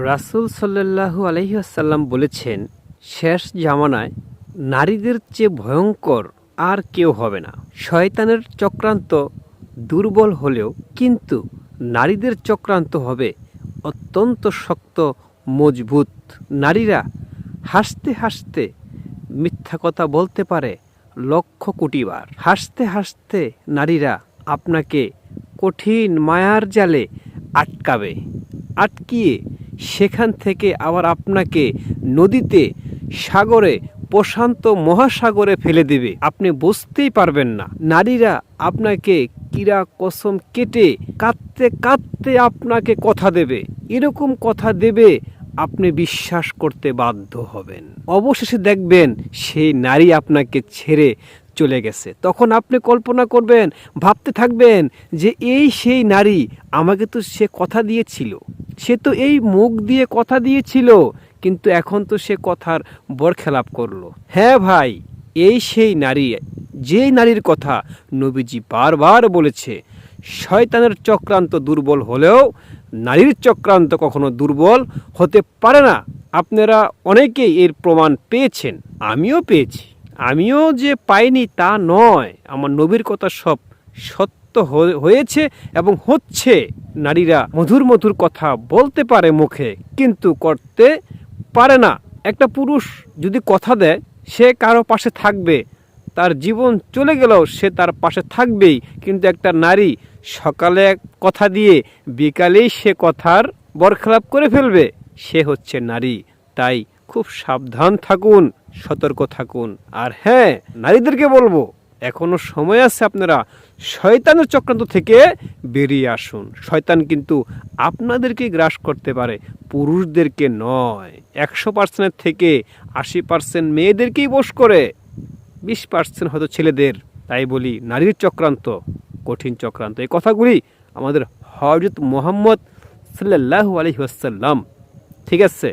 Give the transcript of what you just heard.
রাসূল সাল্লাল্লাহু আলাইহি ওয়াসাল্লাম বলেছেন, শেষ জামানায় নারীদের চেয়ে ভয়ঙ্কর আর কেউ হবে না। শয়তানের চক্রান্ত দুর্বল হলেও কিন্তু নারীদের চক্রান্ত হবে অত্যন্ত শক্ত, মজবুত। নারীরা হাসতে হাসতে মিথ্যা কথা বলতে পারে লক্ষ কোটি বার। হাসতে হাসতে নারীরা আপনাকে কঠিন মায়ার জালে আটকিয়ে সেখান থেকে আবার আপনাকে নদীতে, সাগরে, প্রশান্ত মহাসাগরে ফেলে দেবে। আপনি বুঝতেই পারবেন না। নারীরা আপনাকে কিরা কসম কেটে কাঁদতে কাঁদতে আপনাকে কথা দেবে। এরকম কথা দেবে আপনি বিশ্বাস করতে বাধ্য হবেন। অবশেষে দেখবেন সেই নারী আপনাকে ছেড়ে চলে গেছে। তখন আপনি কল্পনা করবেন, ভাবতে থাকবেন যে এই সেই নারী, আমাকে তো সে কথা দিয়েছিল, সে তো এই মুখ দিয়ে কথা দিয়েছিল, কিন্তু এখন তো সে কথার বরখেলাপ করলো। হ্যাঁ ভাই, এই সেই নারী, যেই নারীর কথা নবীজি বারবার বলেছে। শয়তানের চক্রান্ত দুর্বল হলেও নারীর চক্রান্ত কখনো দুর্বল হতে পারে না। আপনারা অনেকেই এর প্রমাণ পেয়েছেন, আমিও পেয়েছি। আমিও যে পাইনি তা নয়, আমার নবীর কথা সব সত্য হয়েছে এবং হচ্ছে। নারীরা মধুর মধুর কথা বলতে পারে মুখে, কিন্তু করতে পারে না। একটা পুরুষ যদি কথা দেয় সে কারো পাশে থাকবে, তার জীবন চলে গেলেও সে তার পাশে থাকবেই, কিন্তু একটা নারী সকালে কথা দিয়ে বিকালেই সে কথার বরখেলাপ করে ফেলবে, সে হচ্ছে নারী। তাই খুব সাবধান থাকুন, সতর্ক থাকুন। আর হ্যাঁ, নারীদেরকে বলবো, এখনো সময় আছে, আপনারা শয়তানের চক্রান্ত থেকে বেরিয়ে আসুন। শয়তান কিন্তু আপনাদেরকে গ্রাস করতে পারে, পুরুষদেরকে নয়। 100% থেকে 80% মেয়েদেরকেই বশ করে, 20% হয়তো ছেলেদের। তাই বলি, নারীর চক্রান্ত কঠিন চক্রান্ত। এই কথাগুলি আমাদের হযরত মুহাম্মদ সাল্লাল্লাহু আলাইহি ওয়াসাল্লাম, ঠিক আছে,